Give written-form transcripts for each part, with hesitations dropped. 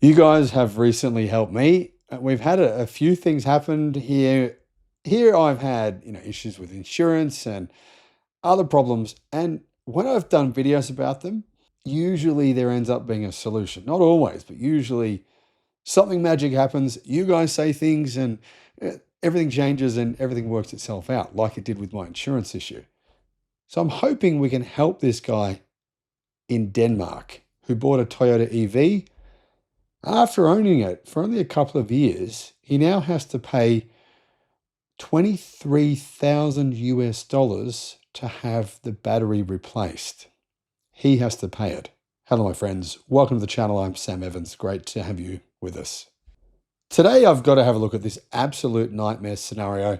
You guys have recently helped me. We've had a few things happened here. Here I've had, issues with insurance and other problems. And when I've done videos about them, usually there ends up being a solution. Not always, but usually something magic happens. You guys say things and everything changes and everything works itself out, like it did with my insurance issue. So I'm hoping we can help this guy in Denmark who bought a Toyota EV. After owning it for only a couple of years, he now has to pay 23,000 US dollars to have the battery replaced. He has to pay it. Hello, my friends. Welcome to the channel. I'm Sam Evans. Great to have you with us. Today, I've got to have a look at this absolute nightmare scenario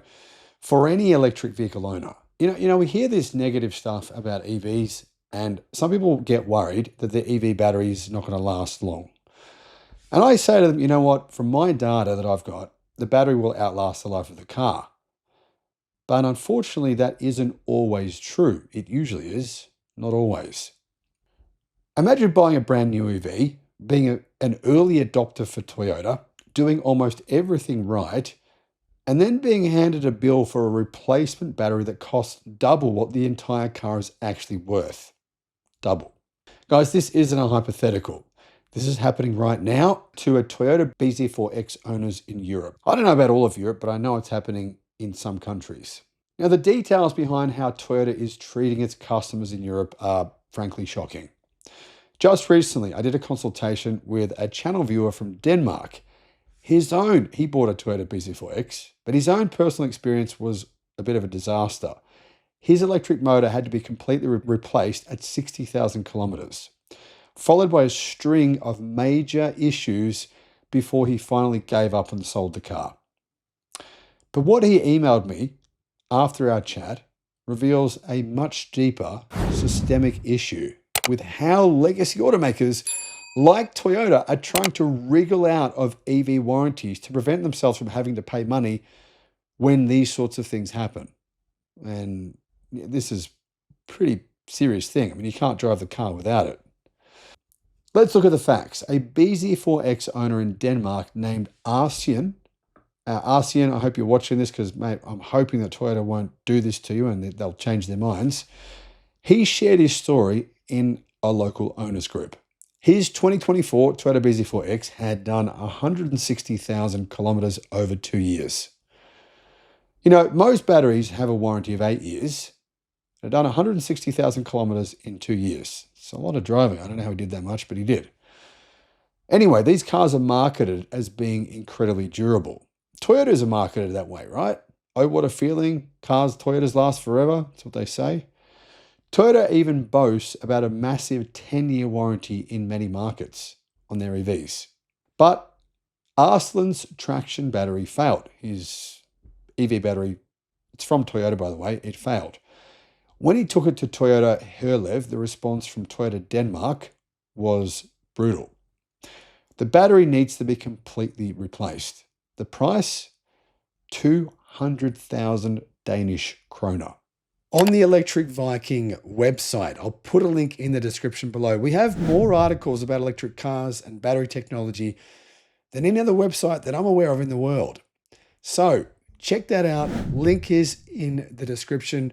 for any electric vehicle owner. We hear this negative stuff about EVs, and some people get worried that the EV battery is not going to last long. And I say to them, you know what, from my data that I've got, the battery will outlast the life of the car. But unfortunately, that isn't always true. It usually is, not always. Imagine buying a brand new EV, being an early adopter for Toyota, doing almost everything right, and then being handed a bill for a replacement battery that costs double what the entire car is actually worth. Double. Guys, this isn't a hypothetical. This is happening right now to a Toyota BZ4X owners in Europe. I don't know about all of Europe, but I know it's happening in some countries. Now, the details behind how Toyota is treating its customers in Europe are frankly shocking. Just recently, I did a consultation with a channel viewer from Denmark. He bought a Toyota BZ4X, but his own personal experience was a bit of a disaster. His electric motor had to be completely replaced at 60,000 kilometers. Followed by a string of major issues before he finally gave up and sold the car. But what he emailed me after our chat reveals a much deeper systemic issue with how legacy automakers like Toyota are trying to wriggle out of EV warranties to prevent themselves from having to pay money when these sorts of things happen. And this is a pretty serious thing. I mean, you can't drive the car without it. Let's look at the facts. A BZ4X owner in Denmark named Arslan. Arslan, I hope you're watching this because, mate, I'm hoping that Toyota won't do this to you and they'll change their minds. He shared his story in a local owners group. His 2024 Toyota BZ4X had done 160,000 kilometers over 2 years. Most batteries have a warranty of 8 years. They've done 160,000 kilometers in 2 years. It's a lot of driving. I don't know how he did that much, but he did. Anyway, these cars are marketed as being incredibly durable. Toyotas are marketed that way, right? Oh, what a feeling. Toyotas last forever. That's what they say. Toyota even boasts about a massive 10-year warranty in many markets on their EVs. But Arslan's traction battery failed. His EV battery, it's from Toyota, by the way, it failed. When he took it to Toyota Herlev, the response from Toyota Denmark was brutal. The battery needs to be completely replaced. The price? 200,000 Danish kroner. On the Electric Viking website, I'll put a link in the description below. We have more articles about electric cars and battery technology than any other website that I'm aware of in the world. So check that out. Link is in the description.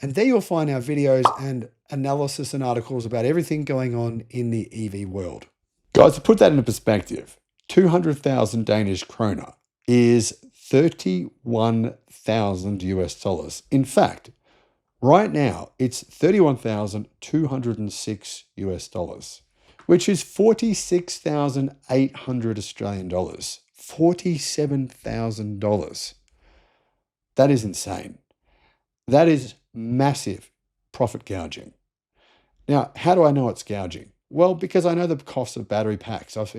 And there you'll find our videos and analysis and articles about everything going on in the EV world. Guys, to put that into perspective, 200,000 Danish kroner is 31,000 US dollars. In fact, right now, it's 31,206 US dollars, which is 46,800 Australian dollars. $47,000. That is insane. That is massive profit gouging. Now, how do I know it's gouging? Well, because I know the cost of battery packs. I've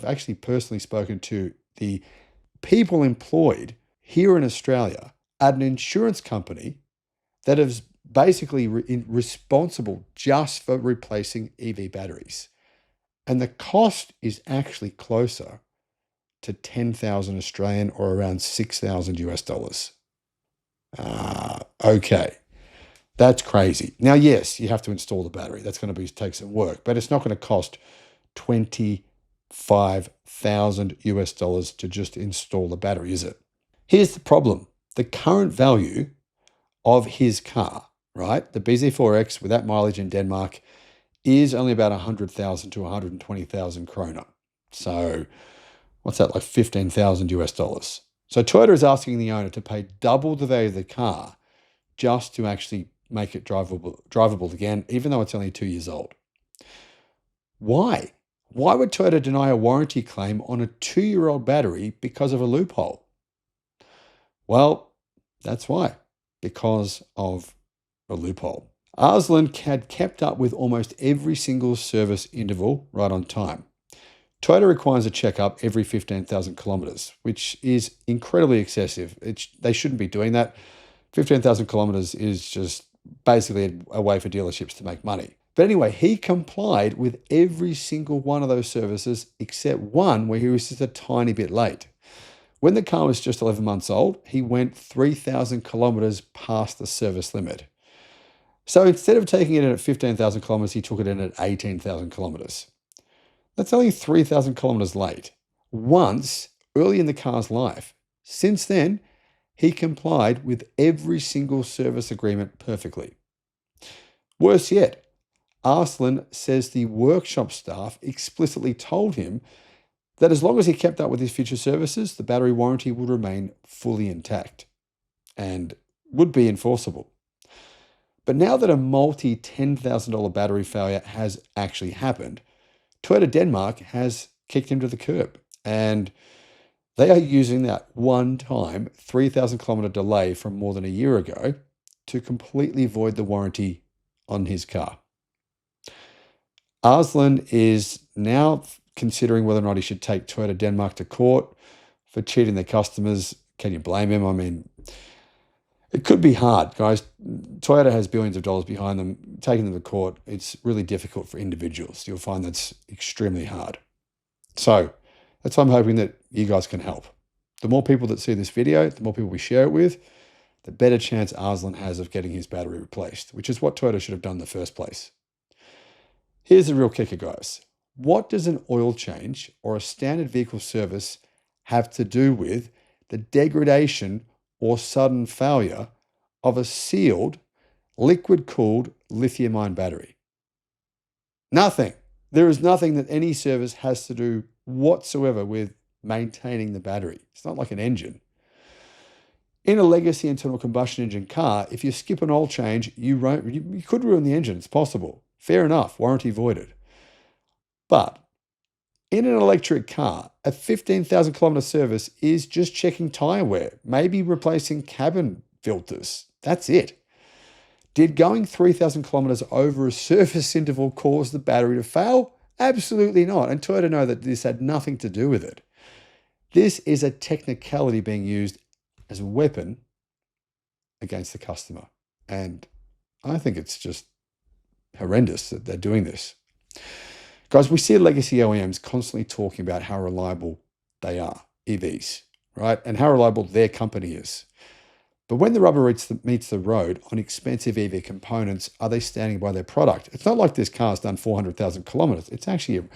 actually personally spoken to the people employed here in Australia at an insurance company that is basically responsible just for replacing EV batteries. And the cost is actually closer to 10,000 Australian or around 6,000 US dollars. Okay. That's crazy. Now, yes, you have to install the battery. That's going to take some work, but it's not going to cost 20 $5,000 US to just install the battery, is it? Here's the problem. The current value of his car, right, the BZ4X with that mileage in Denmark, is only about 100,000 to 120,000 krona. So what's that, like $15,000 US? So Toyota is asking the owner to pay double the value of the car just to actually make it drivable again, even though it's only 2 years old. Why? Why would Toyota deny a warranty claim on a 2-year-old battery because of a loophole? Well, that's why, because of a loophole. Arslan had kept up with almost every single service interval right on time. Toyota requires a checkup every 15,000 kilometers, which is incredibly excessive. They shouldn't be doing that. 15,000 kilometers is just basically a way for dealerships to make money. But anyway, he complied with every single one of those services except one where he was just a tiny bit late. When the car was just 11 months old, he went 3,000 kilometers past the service limit. So instead of taking it in at 15,000 kilometers, he took it in at 18,000 kilometers. That's only 3,000 kilometers late. Once, early in the car's life. Since then, he complied with every single service agreement perfectly. Worse yet, Arslan says the workshop staff explicitly told him that as long as he kept up with his future services, the battery warranty would remain fully intact and would be enforceable. But now that a multi-$10,000 battery failure has actually happened, Toyota Denmark has kicked him to the curb, and they are using that one-time 3,000 kilometer delay from more than a year ago to completely void the warranty on his car. Arslan is now considering whether or not he should take Toyota Denmark to court for cheating their customers. Can you blame him? I mean, it could be hard, guys. Toyota has billions of dollars behind them. Taking them to court, it's really difficult for individuals. You'll find that's extremely hard. So that's why I'm hoping that you guys can help. The more people that see this video, the more people we share it with, the better chance Arslan has of getting his battery replaced, which is what Toyota should have done in the first place. Here's the real kicker, guys. What does an oil change or a standard vehicle service have to do with the degradation or sudden failure of a sealed, liquid-cooled lithium-ion battery? Nothing. There is nothing that any service has to do whatsoever with maintaining the battery. It's not like an engine. In a legacy internal combustion engine car, if you skip an oil change, you could ruin the engine. It's possible. Fair enough, warranty voided. But in an electric car, a 15,000 kilometer service is just checking tire wear, maybe replacing cabin filters. That's it. Did going 3,000 kilometers over a service interval cause the battery to fail? Absolutely not. And Toyota know that this had nothing to do with it. This is a technicality being used as a weapon against the customer. And I think it's just horrendous that they're doing this. Guys, we see legacy OEMs constantly talking about how reliable they are, EVs, right? And how reliable their company is. But when the rubber meets the road on expensive EV components, are they standing by their product? It's not like this car's done 400,000 kilometers. It's actually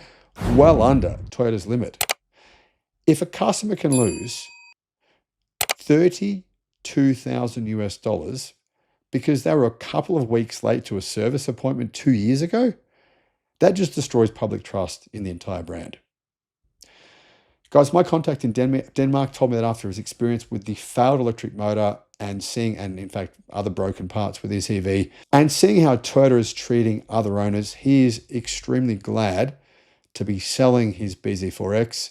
well under Toyota's limit. If a customer can lose $32,000 because they were a couple of weeks late to a service appointment 2 years ago, that just destroys public trust in the entire brand. Guys, my contact in Denmark told me that after his experience with the failed electric motor and in fact, other broken parts with his EV, and seeing how Toyota is treating other owners, he is extremely glad to be selling his BZ4X,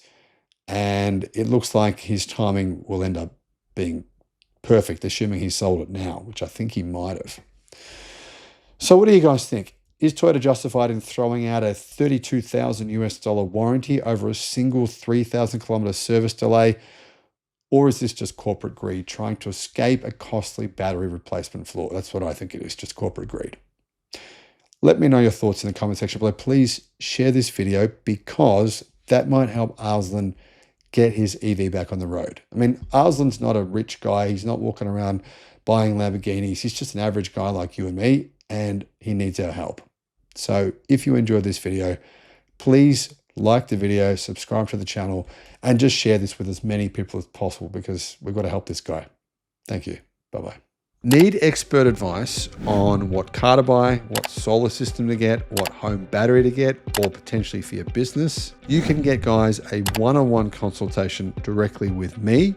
and it looks like his timing will end up being perfect, assuming he sold it now, which I think he might have. So what do you guys think? Is Toyota justified in throwing out a $32,000 warranty over a single 3,000 kilometer service delay? Or is this just corporate greed trying to escape a costly battery replacement flaw? That's what I think it is, just corporate greed. Let me know your thoughts in the comment section below. Please share this video because that might help Arslan get his EV back on the road. I mean, Arslan's not a rich guy. He's not walking around buying Lamborghinis. He's just an average guy like you and me, and he needs our help. So if you enjoyed this video, please like the video, subscribe to the channel, and just share this with as many people as possible because we've got to help this guy. Thank you. Bye-bye. Need expert advice on what car to buy, what solar system to get, what home battery to get, or potentially for your business? You can get, guys, a one-on-one consultation directly with me,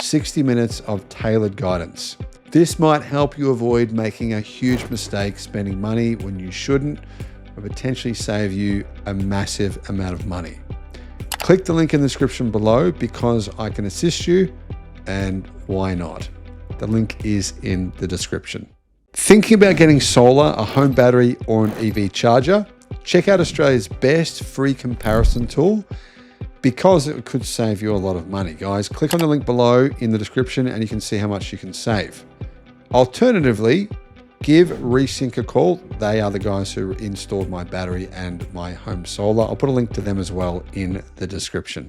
60 minutes of tailored guidance. This might help you avoid making a huge mistake spending money when you shouldn't, or potentially save you a massive amount of money. Click the link in the description below because I can assist you, and why not? The link is in the description. Thinking about getting solar, a home battery, or an EV charger? Check out Australia's best free comparison tool because it could save you a lot of money. Guys, click on the link below in the description and you can see how much you can save. Alternatively, give Resync a call. They are the guys who installed my battery and my home solar. I'll put a link to them as well in the description.